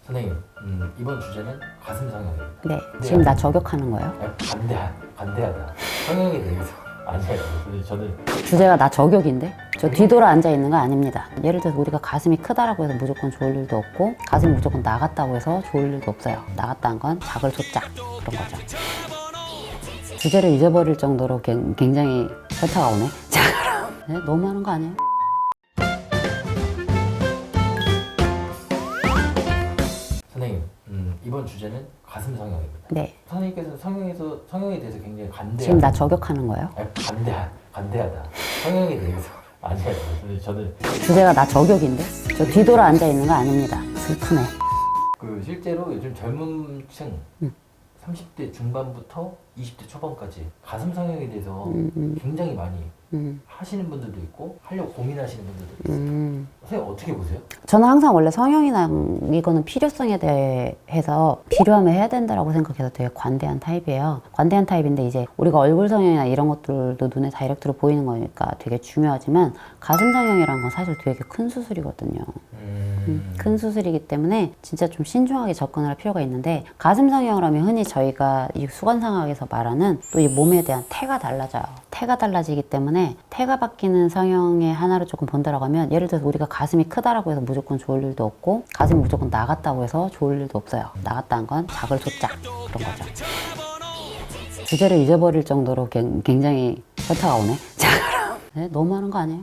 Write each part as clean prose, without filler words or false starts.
선생님, 이번 주제는 가슴 성형입니다. 네, 지금 나 저격하는 거예요? 반대하다. 성형에 대해서 아니에요. 저는 주제가 나 저격인데? 저 뒤돌아 앉아 있는 거 아닙니다. 예를 들어서 우리가 가슴이 크다라고 해서 무조건 좋을 일도 없고, 가슴이 무조건 나갔다고 해서 좋을 일도 없어요. 나갔다는 건 작을 숫자 그런 거죠. 주제를 잊어버릴 정도로 굉장히 현타가 오네. 자, 그럼 네, 너무 하는 거 아니에요? 선생님, 이번 주제는 가슴 성형입니다. 네, 선생님께서 성형에 대해서 굉장히 지금 나 저격하는 거예요? 반대하다. 성형에 대해서 아니에요. 저는 주제가 나 저격인데? 저 뒤돌아 앉아 있는 거 아닙니다. 슬프네. 실제로 요즘 젊은 층 30대 중반부터 20대 초반까지 가슴 성형에 대해서 굉장히 많이 하시는 분들도 있고 하려고 고민하시는 분들도 있어요. 선생님 어떻게 보세요? 저는 항상 원래 성형이나 이거는 필요성에 대해서 필요하면 해야 된다라고 생각해서 되게 관대한 타입이에요. 관대한 타입인데 이제 우리가 얼굴 성형이나 이런 것들도 눈에 다이렉트로 보이는 거니까 되게 중요하지만 가슴 성형이라는 건 사실 되게 큰 수술이거든요. 큰 수술이기 때문에 진짜 좀 신중하게 접근할 필요가 있는데 가슴 성형을 하면 흔히 저희가 이 수관상학에서 말하는 또 이 몸에 대한 태가 달라져요. 태가 달라지기 때문에 태가 바뀌는 성형의 하나를 조금 본다라고 하면 예를 들어서 우리가 가슴이 크다라고 해서 무조건 좋을 일도 없고 가슴이 무조건 나갔다고 해서 좋을 일도 없어요. 나갔다는 건 작을 숫자 그런 거죠. 주제를 잊어버릴 정도로 굉장히 현타가 오네. 자, 그럼 네, 너무 하는 거 아니에요?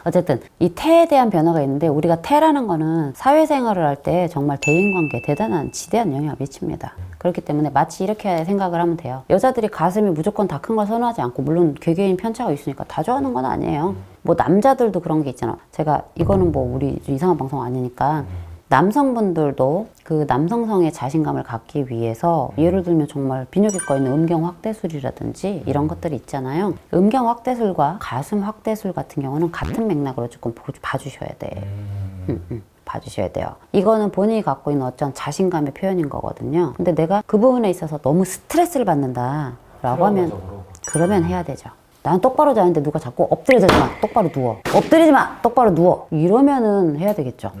어쨌든 이 태에 대한 변화가 있는데 우리가 태라는 거는 사회생활을 할 때 정말 대인관계에 대단한 지대한 영향을 미칩니다. 그렇기 때문에 마치 이렇게 생각을 하면 돼요. 여자들이 가슴이 무조건 다 큰 걸 선호하지 않고 물론 개개인 편차가 있으니까 다 좋아하는 건 아니에요. 뭐 남자들도 그런 게 있잖아. 제가 이거는 뭐 우리 이상한 방송 아니니까 남성분들도 그 남성성의 자신감을 갖기 위해서 예를 들면 정말 비뇨기과 있는 음경 확대술이라든지 이런 것들이 있잖아요. 음경 확대술과 가슴 확대술 같은 경우는 같은 맥락으로 조금 봐주셔야 돼. 봐주셔야 돼요. 이거는 본인이 갖고 있는 어떤 자신감의 표현인 거거든요. 근데 내가 그 부분에 있어서 너무 스트레스를 받는다라고 하면 그러면 해야 되죠. 난 똑바로 자는데 누가 자꾸 엎드려지 마, 똑바로 누워. 엎드리지 마, 똑바로 누워. 이러면은 해야 되겠죠.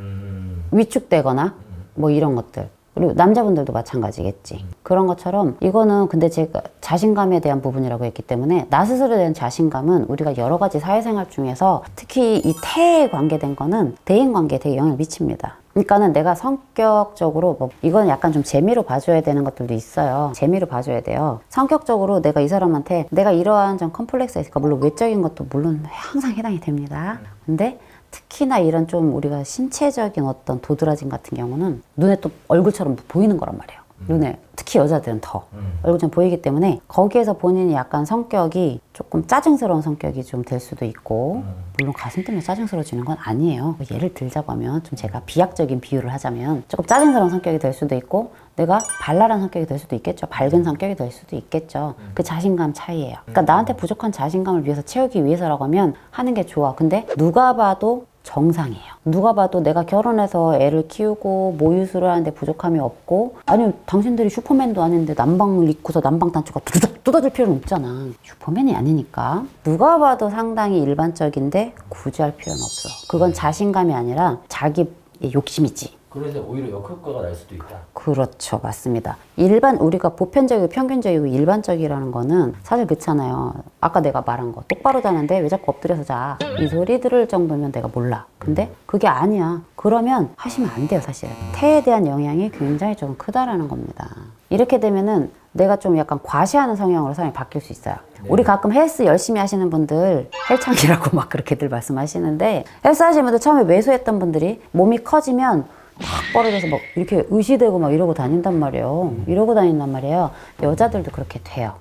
위축되거나 뭐 이런 것들. 그리고 남자분들도 마찬가지겠지. 그런 것처럼 이거는 근데 제가 자신감에 대한 부분이라고 했기 때문에 나 스스로에 대한 자신감은 우리가 여러 가지 사회생활 중에서 특히 이 태에 관계된 거는 대인관계에 되게 영향을 미칩니다. 그러니까는 내가 성격적으로 뭐 이건 약간 좀 재미로 봐줘야 되는 것들도 있어요. 재미로 봐줘야 돼요. 성격적으로 내가 이 사람한테 내가 이러한 좀 컴플렉스가 있으니까 물론 외적인 것도 물론 항상 해당이 됩니다. 근데 특히나 이런 좀 우리가 신체적인 어떤 도드라짐 같은 경우는 눈에 또 얼굴처럼 보이는 거란 말이에요. 눈에 특히 여자들은 더 얼굴처럼 보이기 때문에 거기에서 본인이 약간 성격이 조금 짜증스러운 성격이 좀 될 수도 있고 물론 가슴 때문에 짜증스러워지는 건 아니에요. 예를 들자고 하면 좀 제가 비약적인 비유를 하자면 조금 짜증스러운 성격이 될 수도 있고 내가 발랄한 성격이 될 수도 있겠죠. 밝은 성격이 될 수도 있겠죠. 그 자신감 차이예요. 그러니까 나한테 부족한 자신감을 위해서 채우기 위해서라고 하면 하는 게 좋아. 근데 누가 봐도 정상이에요. 누가 봐도 내가 결혼해서 애를 키우고 모유수를 하는데 부족함이 없고 아니 당신들이 슈퍼맨도 아닌데 난방을 입고서 난방 단추가 두둑 뜯어질 필요는 없잖아. 슈퍼맨이 아니니까. 누가 봐도 상당히 일반적인데 굳이 할 필요는 없어. 그건 자신감이 아니라 자기 욕심이지. 그래서 오히려 역효과가 날 수도 있다. 그렇죠. 맞습니다. 우리가 보편적이고 평균적이고 일반적이라는 거는 사실 그렇잖아요. 아까 내가 말한 거. 똑바로 자는데 왜 자꾸 엎드려서 자. 이 소리 들을 정도면 내가 몰라. 근데 그게 아니야. 그러면 하시면 안 돼요, 사실. 태에 대한 영향이 굉장히 좀 크다라는 겁니다. 이렇게 되면은 내가 좀 약간 과시하는 성향으로 사람이 바뀔 수 있어요. 네. 우리 가끔 헬스 열심히 하시는 분들 헬창이라고 막 그렇게들 말씀하시는데 헬스 하시는 분들 처음에 매소했던 분들이 몸이 커지면 막 벌어져서 막 이렇게 의시되고 막 이러고 다닌단 말이에요. 이러고 다닌단 말이에요. 여자들도 그렇게 돼요.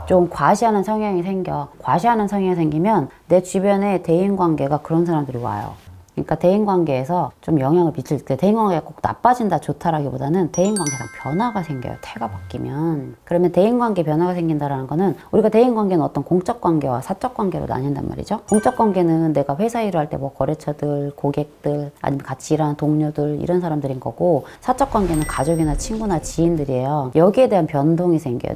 좀 과시하는 성향이 생겨. 과시하는 성향이 생기면 내 주변에 대인관계가 그런 사람들이 와요. 그러니까 대인관계에서 좀 영향을 미칠 때 대인관계가 꼭 나빠진다 좋다라기보다는 대인관계상 변화가 생겨요. 태가 바뀌면. 그러면 대인관계 변화가 생긴다라는 거는 우리가 대인관계는 어떤 공적관계와 사적관계로 나뉜단 말이죠. 공적관계는 내가 회사 일을 할 때 뭐 거래처들, 고객들 아니면 같이 일하는 동료들 이런 사람들인 거고 사적관계는 가족이나 친구나 지인들이에요. 여기에 대한 변동이 생겨요.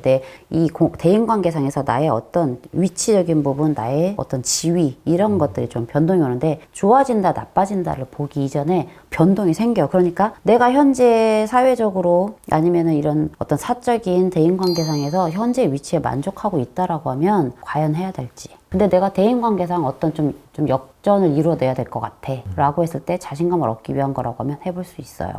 대인관계상에서 나의 어떤 위치적인 부분, 나의 어떤 지위 이런 것들이 좀 변동이 오는데 좋아진다 나빠진다를 보기 이전에 변동이 생겨요. 그러니까 내가 현재 사회적으로 아니면은 이런 어떤 사적인 대인관계상에서 현재 위치에 만족하고 있다라고 하면 과연 해야 될지. 근데 내가 대인관계상 어떤 좀 역전을 이루어내야 될 것 같아 라고 했을 때 자신감을 얻기 위한 거라고 하면 해볼 수 있어요.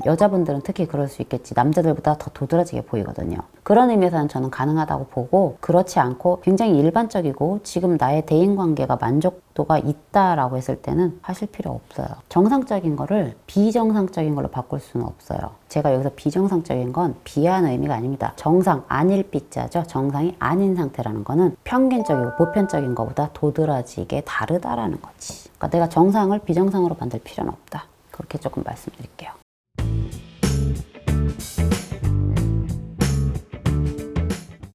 여자분들은 특히 그럴 수 있겠지. 남자들보다 더 도드라지게 보이거든요. 그런 의미에서는 저는 가능하다고 보고, 그렇지 않고 굉장히 일반적이고 지금 나의 대인관계가 만족도가 있다라고 했을 때는 하실 필요 없어요. 정상적인 거를 비정상적인 걸로 바꿀 수는 없어요. 제가 여기서 비정상적인 건 비하하는 의미가 아닙니다. 정상, 아닐 삐자죠. 정상이 아닌 상태라는 거는 평균적이고 보편적인 것보다 도드라지게 다르다라는 거지. 그러니까 내가 정상을 비정상으로 만들 필요는 없다. 그렇게 조금 말씀드릴게요.